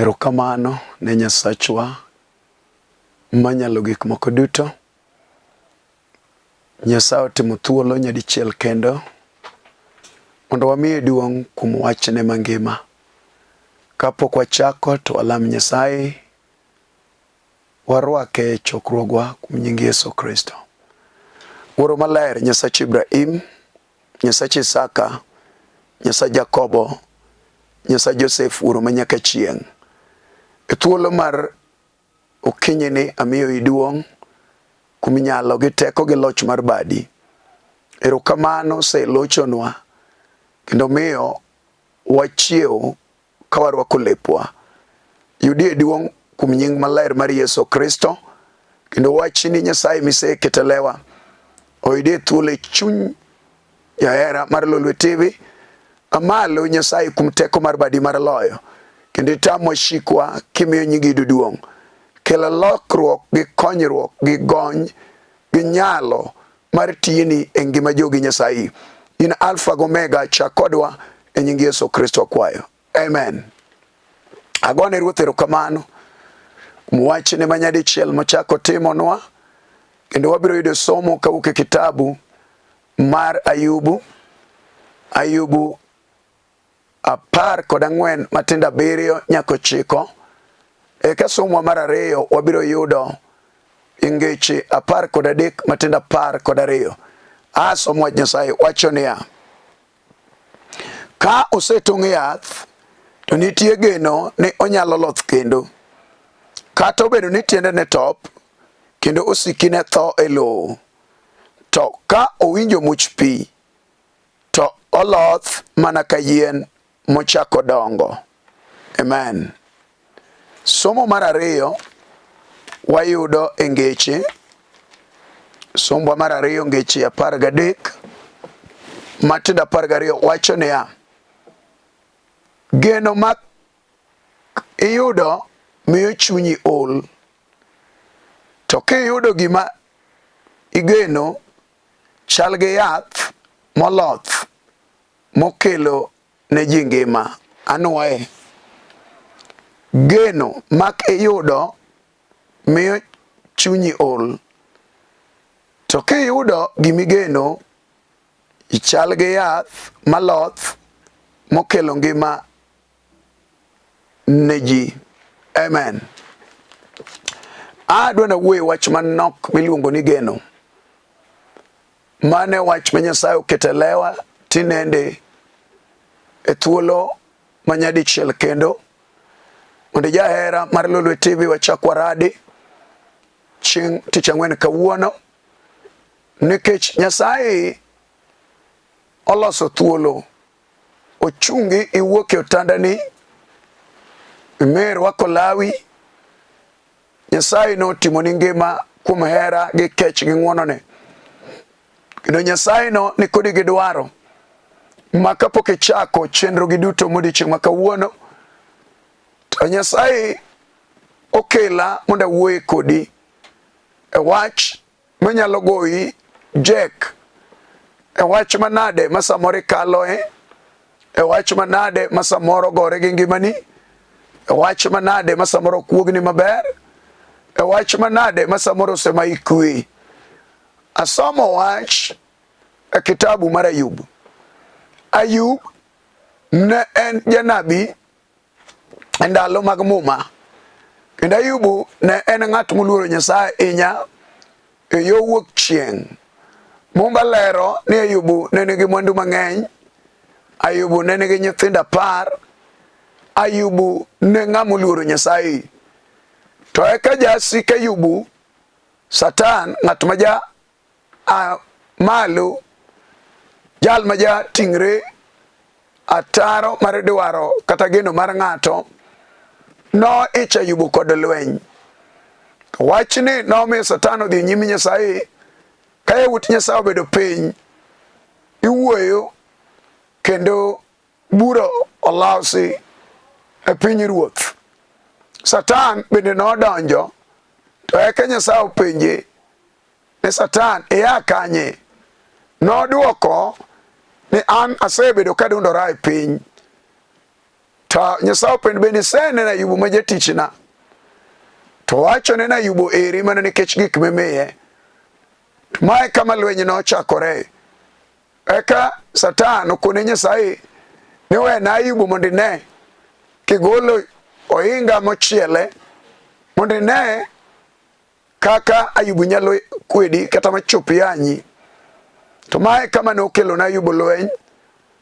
Erokamano ne Nyasachwa manyalo gik moko duto. Nyasaye otimo thuolo nyadichiel kendo mondo wamiye duong' kuom wachne mangima. Kapok wachako to walam Nyasaye, warwake chokruogwa kuom nying Yesu Kristo. Wuoro maler, Nyasach Ibrahim, Nyasach Isaka, Nyasach Jakobo, Nyasach Joseph, wuoro manyaka chieng'. E thuolo mar okinyini amiyo iduong' kuom nyalo gi teko gi loch mar badi. Erokamano se lochonwa kendo miyo wachiew ka warwako lepwa. Yudie duong' kuom nying maler mar Yesu Kristo, kendo wachni Nyasaye miseketelewa oyudie thuolo e chuny jahera mar Lolwe TV. Amalo Nyasaye kuom teko mar badi mar loyo, kendo itamo shikwa kimiyo nyigi duong'. Kelo lokruok gi konyruok gi gony gi nyalo mar tiyeni e ngima jogi Nyasaye. In Alfa gi Omega, chak kodwa e nying Yesu Kristo kwayo. Amen. Agone Ruoth erokamano kuom wachne manyadichiel mochako timonwa, kendo wabiro yudo somo kawuok e kitabu mar Ayubu. Ayubu 14 matindo 7 nyaka 9. Eka somo mar 2 wabiro yudo ingeche 13 matindo 12. Somo wach Nyasaye wacho niya: ka osetong' yath to nitie geno ni onyalo loth kendo, kata obedo ni tiendene top kendo osikine tho e lowo. To ka owinjo much pi to oloth mana ka yien mochako dongo. Amen. Somo mar 2 wayudo e ngeche. Somo mar 2 ngeche 13 matindo 12 wacho niya: geno ma iyudo miyo chunyi ol, to kiyudo gima igeno chal gi yath moloth mokelo ne ji ngima. Anwaye, geno ma iyudo miyo chunyi ol, to kiyudo gimigeno ichal gi yath maloth mokelo ngima ne ji. Amen. Adwana wuoyo wach manok miluongo ni geno. Mane wach ma Nyasaye oketelewa tinende e thuolo manyadichiel kendo, mondo jahera mar Lolwe TV wachak waradi chieng' tich ang'wen kawuono, nikech Nyasaye oloso thuolo ochungi iwuok e otandani imer wako lawi. Nyasaye notimo ni ngima kuom hera gi kech gi ng'wonone, kendo Nyasaye no nikodi gi dwaro ma kapok ichako chenro gi duto modiochieng' ma kawuono, to Nyasaye okela mondo awuoye kodi e wach manyalo goyi jek, e wach manade ma samoro ikaloe, e wach manade ma samoro gore gi ngimani, e wach manade ma samoro okuogni maber, e wach manade ma samoro osema ikwi. Asomo wach e kitabu mar Ayub. Ayub ne en janabi e ndalo mag muma, kendo Ayubu ne en ng'at moluoro Nyasaye ahinya e yo wuok chieng'. Mumba lero ni Ayubu ne nigi mwandu mang'eny. Ayubu ne nigi nyithindo 10. Ayubu ne ng'ama oluoro Nyasaye. To eka jasik Ayubu, Satan, ng'at ma ja malo, jal ma ja ting're ataro mar dwaro kata geno mar ng'ato, no ich Ayubu kod lweny. Wachni nomiyo Satan odhi nyim Nyasaye, ka yawuot Nyasaye obedo piny, iwuoyo kendo buro olosi e piny ruoth. Satan bende nodonjo, to eka Nyasaye openje ni Satan, iya kanye? Noduoko ni an asebedo kadondora e piny, Ta Nyasaye openjo bende sene na Ayub ma jatichna. To wacho ne Ayub eri mana nikech gik mimiye. Mae kama lweny nochakore. Eka Satan okone Nyasaye ni we na Ayub mondo ine kigolo ohinga mochiele mondo ine kaka Ayub nyalo kwedi kata machop yanyi. To mae kama nokelo na Ayub lweny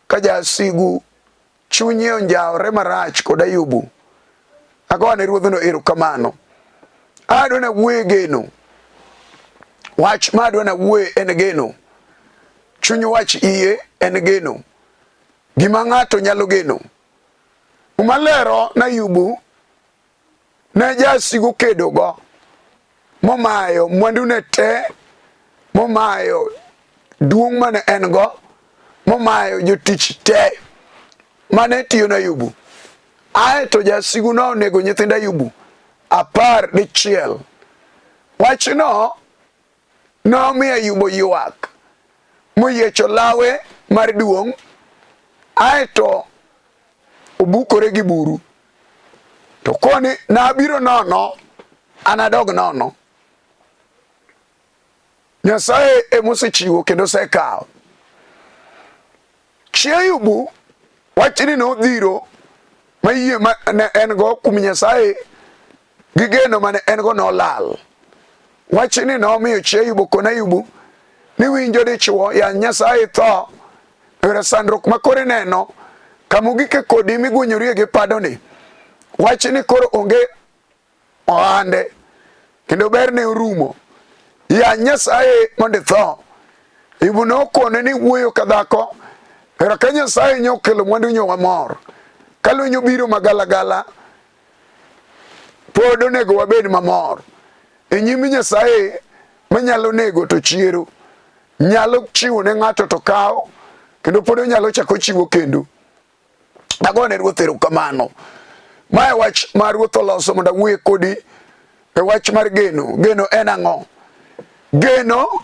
ka jasigu chunye onjawre marach kod Ayub. Agone ruodhno erokamano. Adwa na wuoye Geno. Wach ma adwa na wuoye en Geno. Chuny wach iye en Geno. Gima ng'ato nyalo geno. Umalero na Ayub ne jasigu kedo go. Momayo mwandune te. Momayo duong' mane en go. Momayo jotich te mane tiyo na Ayub. Ae to jasigu no nego nyithind Ayub 11. Wach no nomiyo Ayub ywak moyiecho lawe mar duong'. Ae to obukore gi buru. To koni nabiro nono anadog nono. Nyasaye emosechiwo kendo osekawo. Chi Ayub wachni nodhiro ma yie ne en go kum Nyasaye gi geno mane en go nolal. Wachni nomiyo chi Ayub kona Ayub ni winjo dichuo ya Nyasaye tho ere sandruok makore neno kamugike kodi migunyori gi padoni. Wachni koro onge ohande kendo berne orumo ya Nyasaye mondo tho. Ayub nokone ni wuoyo kadhako ero ka Nyasaye nyokelo mwandu nyowa mor kalwenyo biro magalagala pod onego wabed mamor e nyimi Nyasaye manyalo nego to chiero nyalo chiwo ne ng'ato to kawo kendo pod onyalo chako chiwo kendo. Agone Ruoth erokamano. Mae wach mar Ruoth oloso mondo awuoye kodi e wach mar Geno. Geno en ang'o? Geno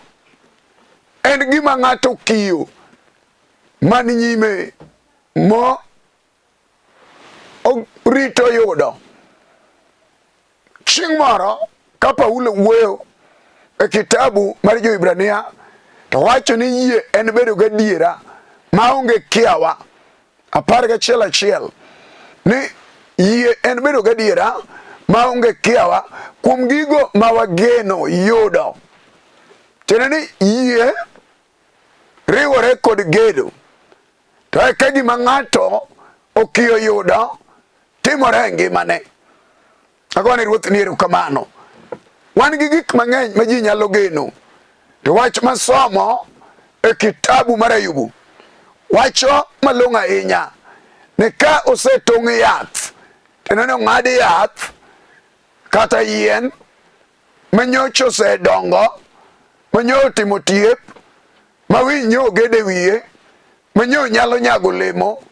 en gima ng'ato kiyo mani nyime mo rito yudo. Chieng' moro ka Paulo wuoyo e kitabu mar Jo-Ibrania to wacho ni yie en bedo gadiera maonge kiawa. 11:1 ni yie en bedo gadiera maonge kiawa kuom gigo ma wageno yudo. Tiendeni yie riwore kod gedo. To eka gima ng'ato okiyo yudo timore e ngimane. Agone Ruoth ni erokamano. Wan gi gik mang'eny ma ji nyalo geno. To wach masomo e kitabu mar Ayub wacho malong'o ahinya ni ka osetong' yath, tiendeni ong'ad yath kata yien manyocha osedongo, manyo otimo tiep, ma winy nyo ogede wiye, manyo nyalo nyago olemo,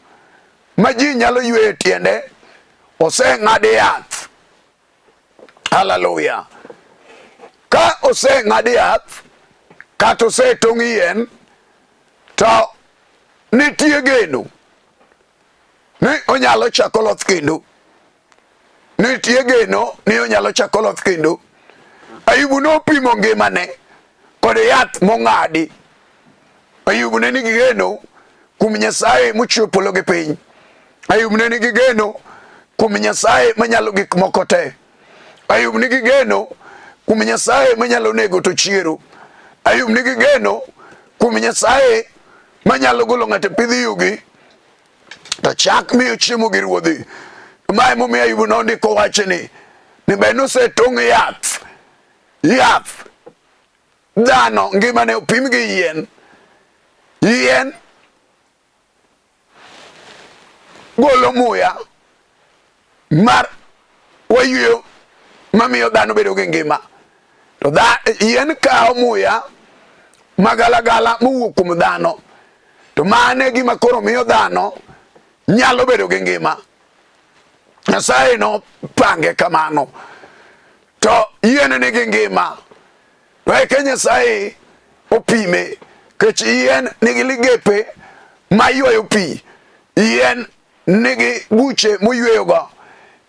ma ji nyalo yweyo tiende, oseng'ad yath. Hallelujah. Ka oseng'ad yath kata osetong' yien to nitie geno ni onyalo chako loth kendo. Nitie geno ni onyalo chako loth kendo. Ayub nopimo ngimane kod yath mong'adi. Ayub ne nigi geno kuom Nyasaye mochweyo polo gi piny. Ayub ne nigi geno kuom Nyasaye manyalo gik moko te. Ayub nigi geno kuom Nyasaye manyalo nego to chiero. Ayub nigi geno kuom Nyasaye manyalo golo ng'ato pidhi yugi to chak miyo chiemo gi ruodhi. Mae momiyo Ayub nondiko wachni ni be nosetong' yath dhano ngimane opim gi yien. Yien golo muya mar wayueyo mamiyo dhano bedo gi ngima. To yien kawo muya magalagala mowuok kuom dhano. To mane gima koro miyo dhano nyalo bedo gi ngima. Nyasaye no pange kamano. To yien nigi ngima. To eka Nyasaye opime. Kech yien nigi ligepe ma ywayo pi. Yien nigi buche moyweyogo.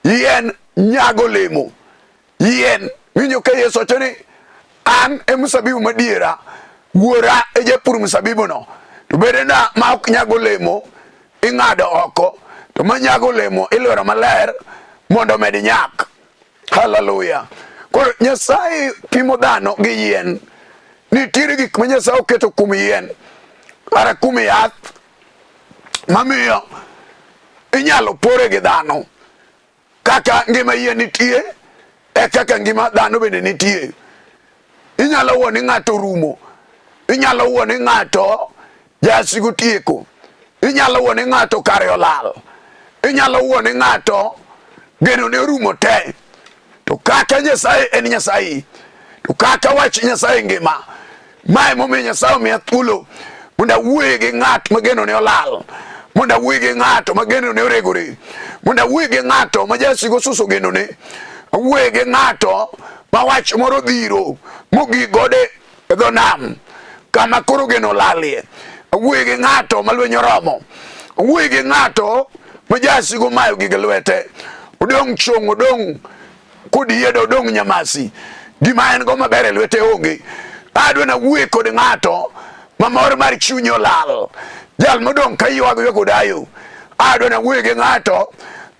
Yien nyago olemo. Yien winjo ka Yesu wacho ni an e mzabibu madiera, wuora e japur mzabibu no. To bedena ma ok nyago olemo ing'ado oko, to manyago olemo ilwero maler mondo med nyak. Hallelujah. Koro Nyasaye pimo dhano gi yien. Nitiere gik ma Nyasaye oketo kuom yien kata kuom yath mamiyo inyalo pore gi dhano. Kaka ngima yien nitie e kaka ngima dhano bende nitie. Inyalo wuo ni ng'ato rumo, inyalo wuo ni ng'ato jasigu tieko, inyalo wuo ni ng'ato kare olal, inyalo wuo ni ng'ato geno ne rumo te. To kaka Nyasaye en Nyasaye, to kaka wach Nyasaye ngima, mae momiyo Nyasaye omiya thuolo mondo awuoye gi ng'at ma geno ne olal, mondo awuoye gi ng'ato ma geno ne oregore, mondo awuoye gi ng'ato ma jasigu osuso geno ne, awuoye gi ng'ato ma wach moro dhiro mogik gode e dho nam kama koro geno lalie, awuoye gi ng'ato ma lweny oromo, awuoye gi ng'ato ma jasigu mayo gige lwete, odong' chong', odong' kodiedo, odong' nyamasi, gima en go maber e lwete onge. Adwa na wuoye kod ng'ato ma mor mar chuny olal, jal modong' ka ywag odayo. Adwa na wuoye gi ng'ato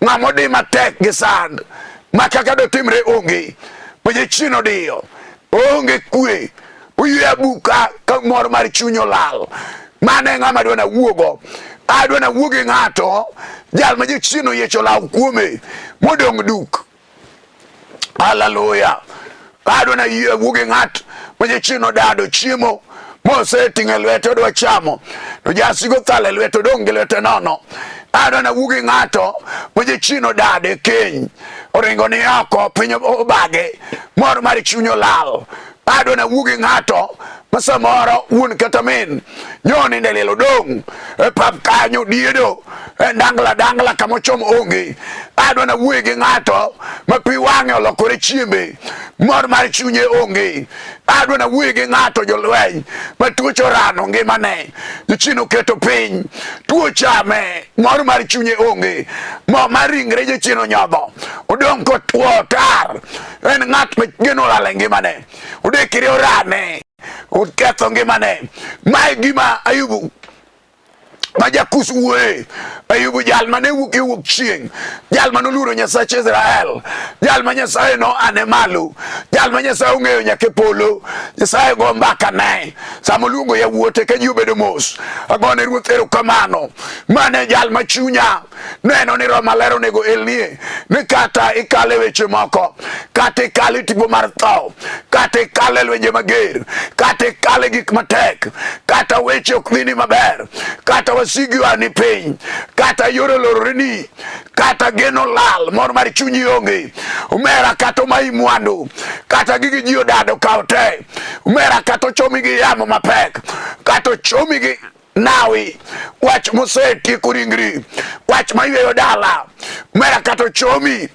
ng'ama odi matek gi sand ma kaka dotimre onge, ma jachien odiyo, onge kwe, oywe abuka ka mor mar chuny olal. Mane ng'ama adwa na wuogo. Adwa na wuogi ng'ato jal ma jachien oyiecho law kuome modong' duk. Hallelujah. Adwa na wuogi ng'at ma jachien odado chiemo moseting'o e lwete odwa chamo, to jasigo thale lwete odong' gi lwete nono. Adwa na wuogi ng'ato ma jachien odado e keny, oringo ni oko piny obage, mor mar chuny olal. Adwa na wuogi ng'ato ma samoro wuon kata min nyoni ne lilo dong' e pap kanyo diedo e dangla kama ochom onge. Adwa na wuoye gi ng'ato ma pi wang'e olokore chiembe, mor mar chunye onge. Adwa na wuoye gi ng'ato jolweny ma tuoche orano ngimane, jachien oketo piny, tuo chame, mor mar chunye onge, mo mar ringre jachien onyodho, odong' kotuo tar. En ng'at ma geno olal e ngimane, odekire orane, oketho ngimane. Mae gima Ayub ma jakus wuoye. Ayub jal mane wuok chieng', jal mane oluoro Nyasach Israel, jal ma Nyasaye no ane malo, jal ma Nyasaye ong'eyo nyaka e polo. Nyasaye go mbaka ne sama oluongo yawuote ka ji obedo mos, agone Ruoth erokamano. Mane jal ma chunya neno ni Roho Maler onego elnie, ni kata ikale weche moko, kata ikale tipo mar tho, kata ikale lwenje mager, kata ikale gik matek, kata weche ok dhini maber, kata wasigi ni piny, kata yore lororeni, kata geno lal, mor mar chunyi onge, umera kata omai mwandu, kata gigi ji odado kao te, umera kata ochomi gi yamo mapek, kata ochomi gi nawi, wach mosetieko ringri, wach mayweyo dala, umera kata ochomi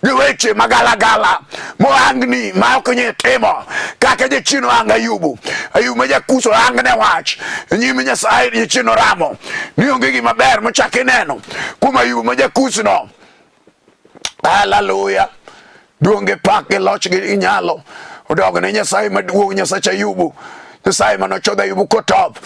gi weche magalagala moangni ma ok nye timo kaka jachien oang Ayub. Ayub ma jakuso oangne wach nyim Nyasaye, jachien oramo ni onge gima ber mochako ineno kuom Ayub ma jakusno. Hallelujah. Duonge pak gi loch gi nyalo odogne Nyasaye maduong', Nyasach Ayub, Nyasaye manochodho Ayub kotop.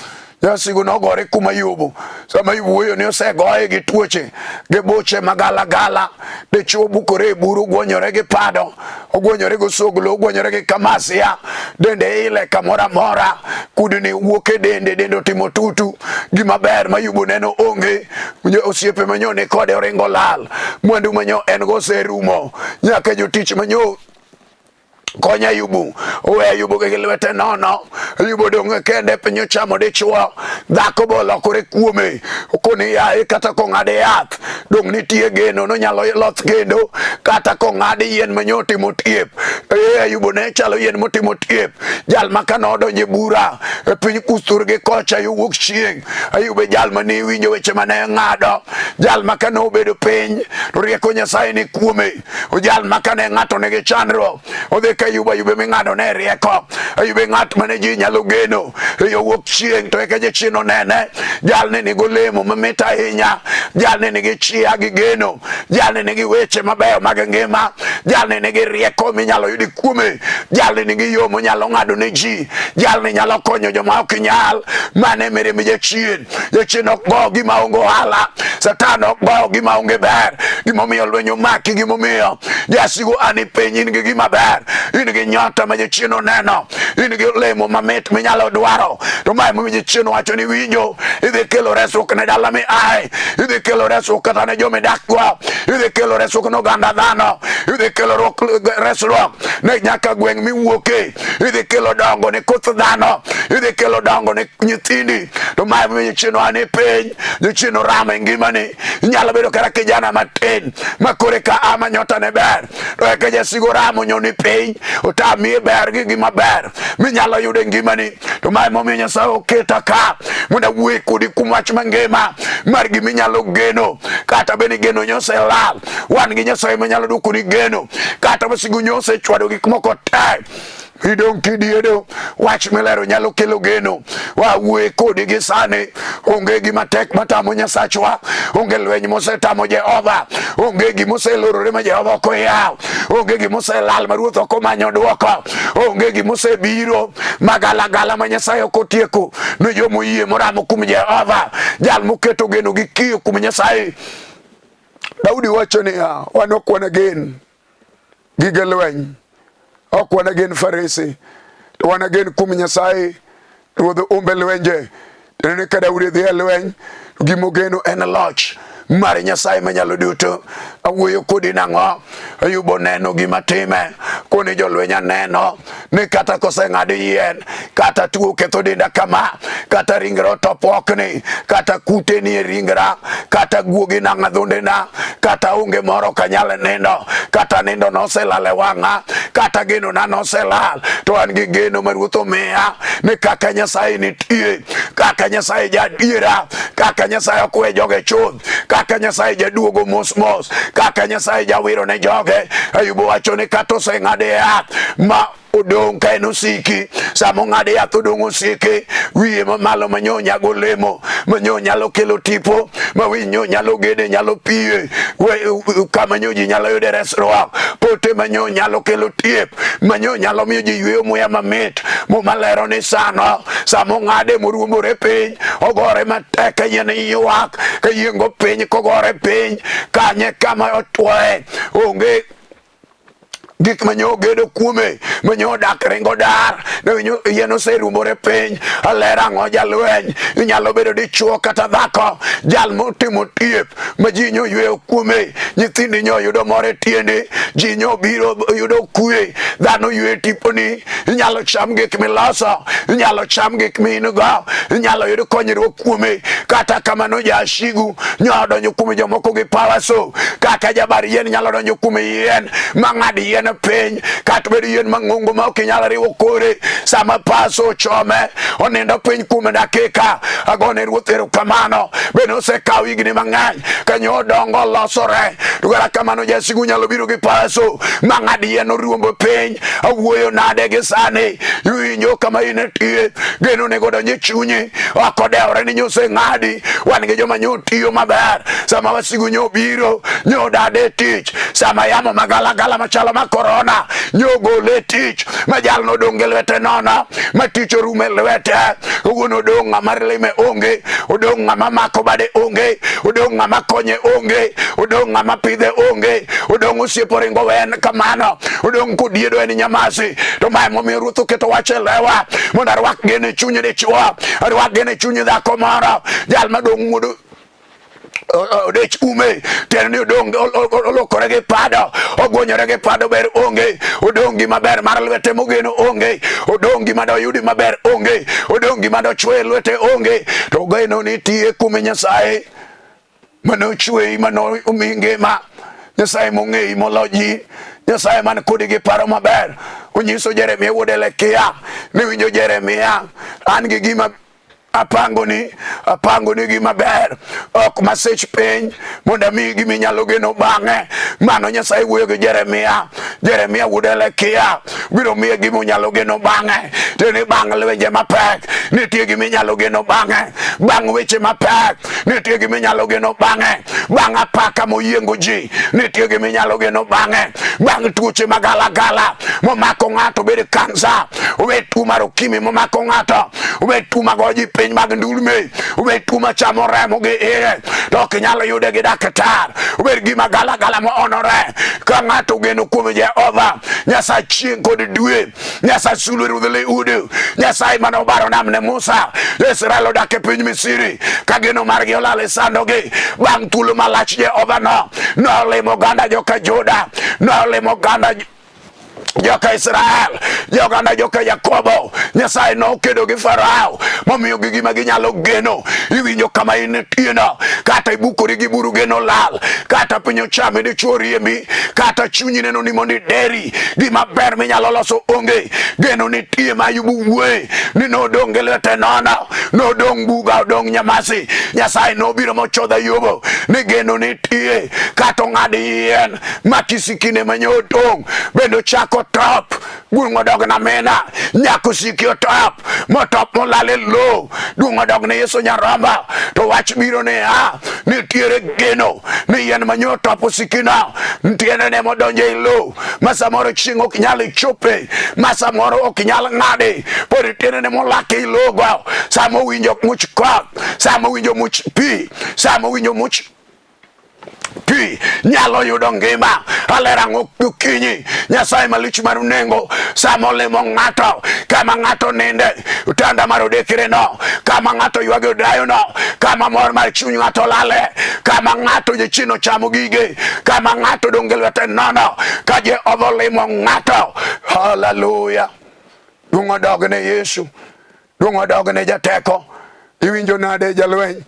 Jasigu nogore kuom Ayub. Sama Ayub wuoyo ni osegoye gi tuoche, gi buche magalagala, dichuo bukore e buru, gwonyore gi pado, ogwonyore gi osoglo, ogwonyore gi kamasia, dende ile kamora mora, kudni wuok e dende otimo tutu. Gima ber ma Ayub neno onge, osiepe manyo ni kode oringo lal, mwandu manyo en go oserumo, nyaka jotich manyo konya Ayub, owe Ayub gi lwete nono. Ayub odong' kende, piny ochamo dichuo, dhako bolokore kuome, koni yaye kata kong'ade yath dong' nitie geno, nonyalo loth kendo, kata kong'ade yien manyo otimo tiep. Ayub ne chalo yien motimo tiep, jal ma kanodonje bura e piny kustur gi kocha yo wuok chieng'. Ayub e jal mane winjo weche mane ng'ado, jal ma kane obedo piny to rieko Nyasaye ni kuome, o jal ma kane ng'ato nigi chandruok odhi kaka Ayub ming'ado ne rieko. Ayub ng'at mane ji nyalo geno yo wuok chieng' to eka jachien nene. Jalni nigi olemo mamit ahinya, jalni nigi chia gi geno, jalni nigi weche mabeyo mag ngima, jalni nigi rieko minyalo yudi kuome, jalni nigi yo monyalo ng'ado ne ji, jalni nyalo konyo joma ok nyal. Mane mirima jachien. Jachien ok go gima onge ohala, Satan ok go gima onge ber. Gimomiyo lweny omaki, gimomiyo jasigo ani piny, in gi gima ber, in gi nyota ma jachien oneno, in gi olemo mamit minyalo dwaro. To mae momiyo jachien wacho ni winjo, idhi kelo resruok ne dala mi ae, idhi kelo resruok kata ne joma idak go, idhi kelo resruok ne oganda dhano, idhi kelo resruok ne nyaka gweng' miwuoke, idhi kelo dongo ne koth dhano, idhi kelo dongo ne nyithindi. To mae momiyo jachien ani piny, jachien oramo e ngimani. Inyalo bedo kara kijana matin makore ka ama nyota ne ber, to eka jasigo ramo nyoni piny, otami ber gi gima ber minyalo yudo e ngimani. To mae momiyo Nyasaye oketa ka mondo awuoye kodi kuom wach mangima mar giminyalo geno. Kata bende geno nyose lal, wan gi Nyasaye manyalo duoko ni geno. Kata wasigu nyose chwado gik moko te, idong' kidiedo, wach milero nyalo kelo geno. Wawuoye kodi gi sani, onge gima tek matamo Nyasachwa, onge lweny mosetamo Jehova, onge gima oselorore ma Jehova ok oyaw, onge gima oselal ma Ruoth ok omanyo duoko, onge gima osebiro magalagala ma Nyasaye ok otieko ne joma oyie moramo kuom Jehova, jal moketo geno gi kiyo kuom Nyasaye. Daudi wacho niya, wan ok wanagen gige lweny, ok wanagen farese, to wanagen kuom Nyasaye Ruodh umbe lwenje. Tene ka Daudi dhi e lweny, gimogeno en loch mar Nyasaye manyalo duto. Awuoyo kodi nang'o? Ayub oneno gima time, koni jolweny aneno ni kata koseng'ad yien, kata tuo ketho denda kama, kata ringra otopokni, kata kute ni e ringra, kata guogi nang'a dhondena, kata onge moro kanyal nindo, kata nindo noselal e wang'a, kata geno na noselal. To an gi geno ma Ruoth omiya ni kaka Nyasaye nitie, kaka Nyasaye jadiera, kaka Nyasaye ok we joge chuth, kaka Nyasaye jaduogo mos mos, kaka Nyasaye jawiro ne joge. Ayub wacho ni kata oseng'ade yath ma odong' ka en osiki, sama ong'ade yath odong' osiki, wiye mamalo manyo nyago olemo, manyo nyalo kelo tipo, ma winyo nyalo gede, nyalo piye, kama nyo ji nyalo yude resruok, pote manyo nyalo kelo tiep, manyo nyalo miyo ji yweyo muya mamit, malero ni sano, sama ong'ade moruomore piny, ogore matek ka yien ywak, ka yiengo piny kogore piny, kanye kama otwoe, onge gik manyo gedo kuome, manyo dak ringo dar, yien oserumore piny. Alera ang'o jalweny, inyalo bedo dichuo kata dhako, jal motimo tiep ma ji nyo yweyo kuome, nyithindi nyo yudo mor e tiendi, ji nyo biro yudo kwe, dhano ywe tiponi, inyalo cham gik miloso, inyalo cham gik mingo, inyalo yudo konyruok kuome. Kata kamano jashigu nyo donjo kuome jomoko gi pawaso, kaka jabar yien nyalo donjo kuome yien mang'ad yien piny, kata bedo yien mang'ongo ma ok inyalo riwo kore. Sama paso ochome, onindo piny kuom dakika, agone Ruoth erokamano. Bende osekawo higni mang'eny, kanyo odongo olosore, to kata kamano jasigu nyalo biro gi paso mang'ad yien oruombo piny. Awuoyo nade gi sani, iwinjo kama inetie, geno nego donjo e chunyi, ok odewore ni nyose ng'adi. Wan gi joma nyo tiyo maber, sama wasigu nyo biro, nyo dade tich, sama yamo magalagala machalo ma korona nyo gole tich, ma jal no donge lwete nono, ma tich orume lwete. Owuon odong' ng'ama lime onge, odong' ng'ama mako bade onge, odong' ng'ama konye onge, odong' ng'ama pidhe onge, odong' osiepo ringo wen kamano, odong' kodiedo en nyamasi. To mae momiyo Ruoth oketo wach e lewa mondo arwak geno e chuny dichuo, arwak geno e chuny dhako moro, jal madong' mudo odech ume, teni odong' olokore gi pado, ogonyore gi pado, ber onge, odong' gima ber mar lwete mogeno onge, odong' gima doyudi maber onge, odong' gima dochwe lwete onge. To geno nitie kuom Nyasaye manochweyi, manomi ngima, Nyasaye mong'eyi molo ji, Nyasaye man kodi gi paro maber. Onyiso Jeremia wuod Elekia, ni winjo Jeremia, an gi gima apangoni gima ber ok masech piny mondo mi gimi nyalo geno bang'e. Mano Nyasaye wuoyo gi Jeremia wuod Elekia biro miye gima nyalo geno bang'e. Teni bang' lwenje mapek nitie gima nyalo geno bang'e. Bang' weche mapek nitie gima nyalo geno bang'e. Bang' apaka moyiengo ji nitie gima nyalo geno bang'e. Bang' tuoche magalagala momako ng'ato, bed kansa, obed tuo mar okimi momako ng'ato, obed tuo mago ji piny mag ndulme, obed tuo machamo remo gi iye to ok nyalo yude gi daktar, obed gima galagala mo onore. Ka ng'ato geno kuom Jehova Nyasaye chieng' kod dwe, Nyasaye sulwe rudhle ude, Nyasaye mane obaro nam ne Musa, Israel odak e piny Misri ka geno margi olal e sandogi. Bang' thuolo malach Jehova nolimo oganda joka Juda, nolimo oganda joka Israel, oganda joka Yakobo. Nyasaye nokedo gi Farao momiyo gi gima ginyalo geno. Iwinjo kama in tieno, kata ibukori gi buru geno lal, kata piny ochame dichuo riembi, kata chunyi neno ni mondi deri, gima ber minyalo loso onge. Geno nitie ma Ayub wuoye ni nodong' gi lwete nono, nodong' buga, odong' nyamasi. Nyasaye nobiro mochodho Ayub ni geno nitie, kata ong'ad yien ma kisikine manyotong' bendo chako top duong' odog na mena nyako siki otop motop molale lowo duong' odog ne Yesu Nyaromba. To wach biro ne nitiere geno ni yien manyo top osikina tiendene modonje i lowo ma samoro chieng' ok nyal chope, ma samoro ok nyal ng'ade, pod tiendene molake i lowo. Sama owinjo much koth, sama owinjo much pi, sama owinjo much pi, nyalo yudo ngima. Alera gokinyi Nyasaye malich mar nengo sama olimo ng'ato, kama ng'ato ninde utanda mar odekre no, kama ng'ato ywage odayo no, kama mor mar chuny ng'ato lale, kama ng'ato jechino chamo gige, kama ng'ato donge lwete nono, ka Jehova olimo ng'ato. Hallelujah. Duong' odog ne Yesu, duong' odog ne Jateko. Iwinjo nade jalweny?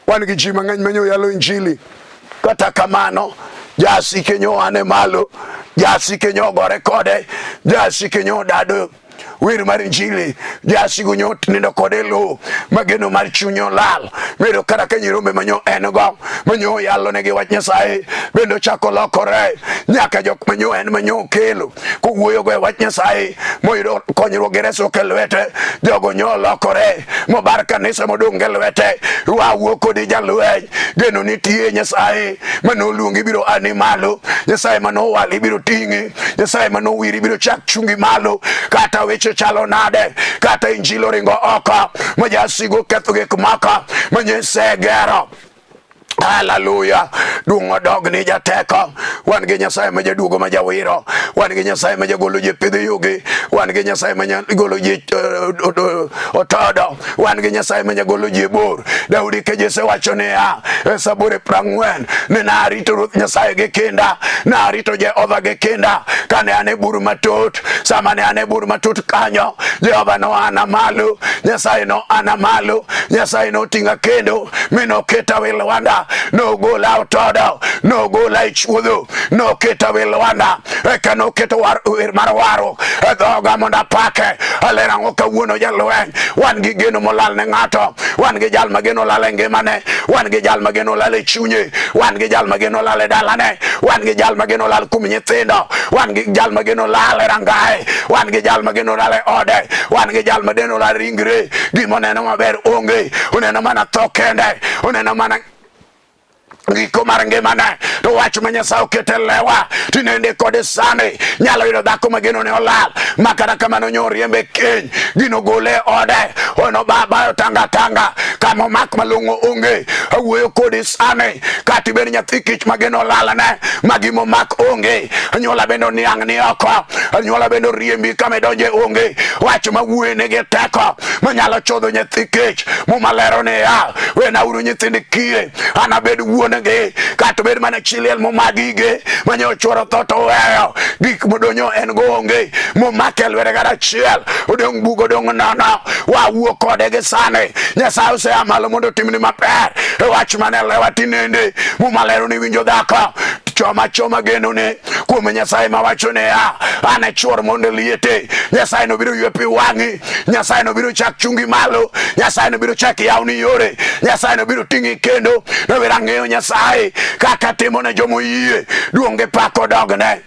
Wan gi ji mang'eny manyo yalo injili, kata kamano jasike nyo ane malo, jasike nyo gore kode, jasike nyo dado wir mar injili, jasigo nyo nindo kode lo mageno mar chunyo lal. Medo kara ka nyirombe manyo en go manyo yalo negi wach Nyasaye bendo chako lokore, nyaka jok manyo en manyo kelo kuwuoyo go wach Nyasaye moyudo konyruok gi reso ke lwete, jogo nyo lokore mobar kanisa modong' gi lwete. Wawuo kodi jalweny, geno nitie. Nyasaye manoluongi biro ani malo, Nyasaye manowali biro ting'i, Nyasaye manowiri biro chak chungi malo. Kata weche chalo nade, kata injili ringo oko, majasigo ketho gik moko manyese gero. Hallelujah. Duong' odog ni Jateko. Wan gi Nyasaye ma jaduogo ma jawiro, wan gi Nyasaye ma jagolo ji pidho yugi, wan gi Nyasaye ma jagolo ji otodo, wan gi Nyasaye ma jagolo ji bor. Daudi ke Jesse wacho niya e Zaburi 40 ni narito Ruoth Nyasaye gi kinda, narito Jehova gi kinda kane ane bur matut. Sama ne ane bur matut kanyo, Jehova no ana malo, Nyasaye no ana malo, Nyasaye no tinga kendo mino keta wilwanda, no gola otodo, no gola ichuodho, no keta wilwanda, eka no keto wir mar waro e dhoga monda pake. Alera ngoka wuono jalweny, wan gi geno molal ne ng'ato, wan gi jal mageno lal e ngimane, wan gi jal mageno lal e chunye, wan gi jal mageno lal e dalane, wan gi jal mageno lal kum nyithindo, wan gi jal mageno lal e rangae, wan gi jal mageno lal e ode, wan gi jal mageno lal ringre. Gimoneno maber onge, uneno mana tho kende, uneno mana giko mar ngimane. To wach ma Nyasaye okete lewa tinende kode sani, nyalo yudo dhako mageno ne olal, makata kamano nyo riembe keny, gino gole ode, ono baba tanga tanga kama mak malongo onge. Awuoyo kode sani, kati ben nyathi kich mageno lalane, magimo mak onge, anyola bendo niang' ni oko, anyola bendo riembi kame donje onge. Wach ma wuoye negi teko manyalo chodho nyathi kich momalero ne ya wena uru nyithindi kie, anabed wuone gi kata bed mana chiliel momagige manyo choro toto weyo gik modonyo en go onge momake lwere gara chiel odong bugo dong nono. Wawuo kode gi sani, Nyasaye osea malo mondo timni maber. E wach mane lewa tinende momalero ni winjo dhako choma geno ne kuom Nyasaye mawacho ne ane chuor mondo liete. Nyasaye no biro ywe pi wang'i, Nyasaye no biro chak chungi malo, Nyasaye no biro chak yawni yore, Nyasaye no biro ting'i kendo. No biro ng'eyo Nyasaye kaka timo ne jomo yie, duonge pako dogne.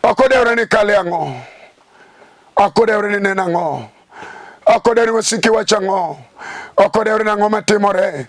Akodewre ni kale ang'o, akodewre ni nena ang'o, akodewre ni wasiki wacha ang'o, akodewre ni ang'o matimore.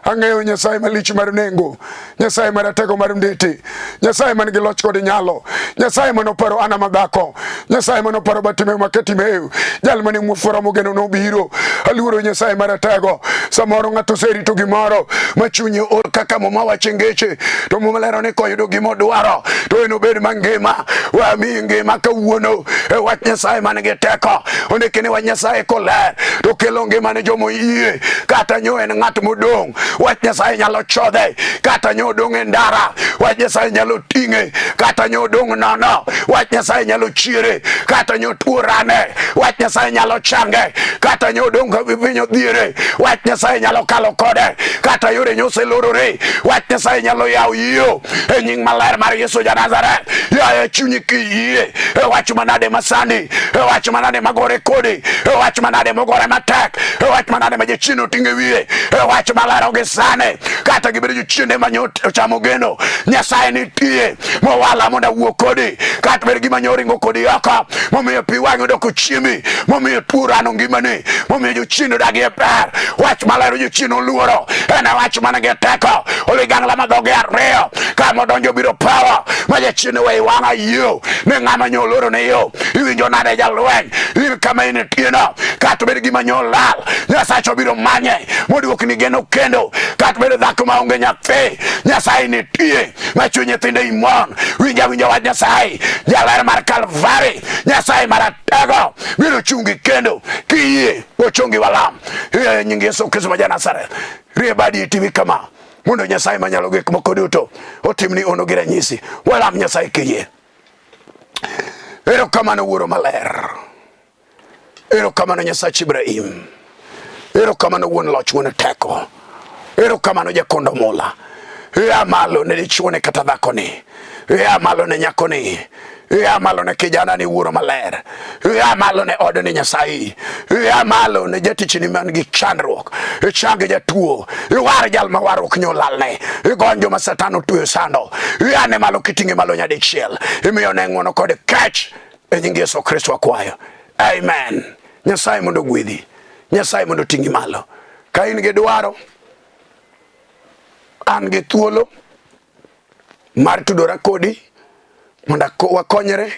Ang'eyo Nyasaye malich mar nengo, Nyasaye maratego mar mditi, Nyasaye man gi loch kod nyalo, Nyasaye manoparo Ana madhako, Nyasaye manoparo Batime maketi meu, jal mane mufuara mogeno nobiro. Aluoro Nyasaye maratego. Samoro ng'ato serito gimoro machunye ol kaka moma wache ngeche, to mumalero ni koyudo gimodwaro to eno bed mangima. Wa mi ngima kawuono e wach Nyasaye man gi teko. Ondikene wa Nyasaye koler to kelo ngima ne jomo yie. Kata nyo en ng'at modong, wach Nyasaye nyalo chodhe. Kata nyo dong e ndara, wach Nyasaye nyalo ting'e. Kata nyo dong nono, wach Nyasaye nyalo chiere. Kata nyo tuorane, wach Nyasaye nyalo change. Kata nyo dong ka vinyo dhiere, wach Nyasaye nyalo kalo kode. Kata yore nyose lorore, wach Nyasaye nyalo yaw iyo. E nying maler mar Yesu ja Nazareth, ya e chunyi kiyie. E wach manade masani, e wach manade magore kodi, e wach manade magore matek, e wach manade majechino tinge wiye, e wach malero gisane. Kata gibiro jochiende manyot chamo Geno, Nyasaye nitie mowala monda wuok kodi. Kata bed gima nyoringo kodi oko, momiyo pi wang'e doko chiemi, momiyo tuorano ngimani, momiyo jochiende dagie ber. Wach malero jochiende luoro, ene wach manage teko. Oligangla madhoge ariyo kama donjo biro power, majachiende we wang'a yo ne ng'ama nyoloro ne yo. Iwinjo nade jalweny, in kama ine tieno. Kata bed gima nyolal, Nyasaye biro manye moduok ni Geno kendo. Kata bed dhako maonge nyathi, Nyasaye nitie machuny nyithinde imon. Winja wach Nyasaye jaler mar Kalvari, Nyasaye maratego biro chungi kendo. Kiyie ochungi walam e nying Yesu Kristo ma Nazareth. Rie badi itivi kama mondo Nyasaye manyalo gik moko duto otimni ono gi ranyisi. Walam Nyasaye kiyie. Erokamano wuoro maler, erokamano Nyasach Ibrahim, erokamano wuon loch wuon teko, erokamano jakondo mula. Ea malo ne dichuone kata dhakoni, ea malo ne nyakoni, ea malo ne kijana ni wuoro maler, ea malo ne ode ni Nyasaye, ea malo ne jatichni man gi chandruok, change jatuo, iwar jal mawar ok nyolalne, igonjo ma Satan otuyo sando, ea ne malo kiting'e malo nyadichiel, imiyo ne ng'wono kod kech e nying Yesu Kristo akwayo. Amen. Nyasaye mondo gwedhi, Nyasaye mondo ting'i malo. Ka in gi dwaro, an gi thuolo mar tudora kodi mondo wakonyre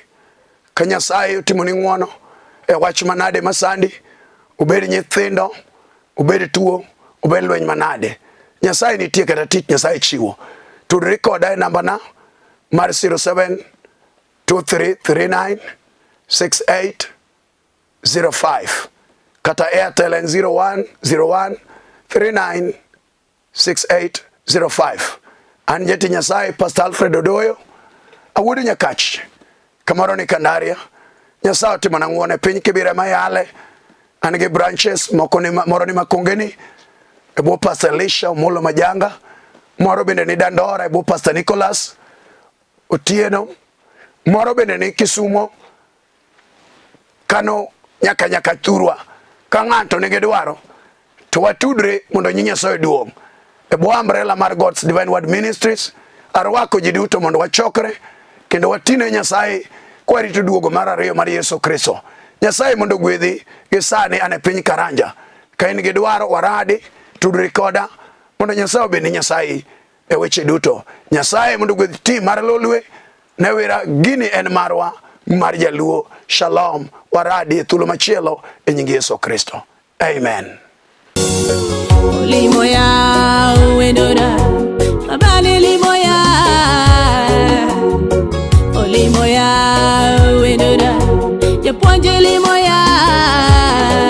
ka Nyasaye otimoni ng'wono e wach manade masandi, obed nyithindo, obed tuo, obed lweny manade. Nyasaye nitie kata tich Nyasaye chiwo. Tudri koda e namba na mar 0723396805 kata Airtel en 0101396805. An jeti Nyasaye Pastor ALFRED ODOYO, awuod Nyakach, kamoro ni Kandaria. Nyasaye otimo na ng'wono e piny Kibire mayale. An gi branches moro ni Makongeni e bwo Pastor Elisha Omolo Majanga, moro bende ni Dandora e bwo Pastor Nicholas Otieno, moro bende ni Kisumo Kano nyaka Thurwa. Ka ng'ato nigi dwaro to watudre mondo nying Nyasaye duong'. E bwo umbrella mar God's Divine Word Ministries, arwako ji duto mondo wachokre kendo watine Nyasaye kwarito duogo mar ariyo mar Yesu Kristo. Nyasaye mondo gwedhi gi sani ane piny Karanja. Ka in gi dwaro waradi, tudri koda mondo Nyasaye obed ni Nyasaye e weche duto. Nyasaye mondo gwedhi tim mar Lolwe, ne wira gini en marwa mar Jaluo. Shalom, waradi e thuolo machielo e nying Yesu Kristo. Amen. Limoya wedora abali limoya olimoya wedora japonje limoya